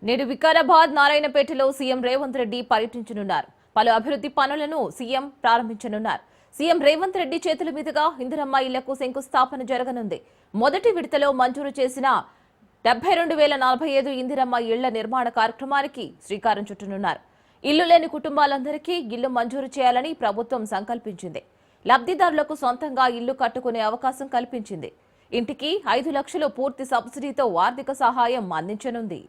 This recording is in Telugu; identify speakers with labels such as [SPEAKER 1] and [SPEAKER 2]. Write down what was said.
[SPEAKER 1] నేడు వికారాబాద్ నారాయణపేటలో సీఎం రేవంత్ రెడ్డి పర్యటించనున్నారు. పలు అభివృద్ధి పనులను సీఎం ప్రారంభించనున్నారు. సీఎం రేవంత్ రెడ్డి చేతుల మీదుగా ఇందిరమ్మ ఇళ్లకు శంకుస్థాపన జరగనుంది. మొదటి విడతలో మంజూరు చేసిన 72,045 ఇందిరమ్మ ఇళ్ల నిర్మాణ కార్యక్రమానికి శ్రీకారం చుట్టనున్నారు. ఇల్లు లేని కుటుంబాలందరికీ ఇల్లు మంజూరు చేయాలని ప్రభుత్వం సంకల్పించింది. లబ్ధిదారులకు సొంతంగా ఇల్లు కట్టుకునే అవకాశం కల్పించింది. ఇంటికి 5 లక్షలు పూర్తి సబ్సిడీతో ఆర్థిక సహాయం అందించనుంది.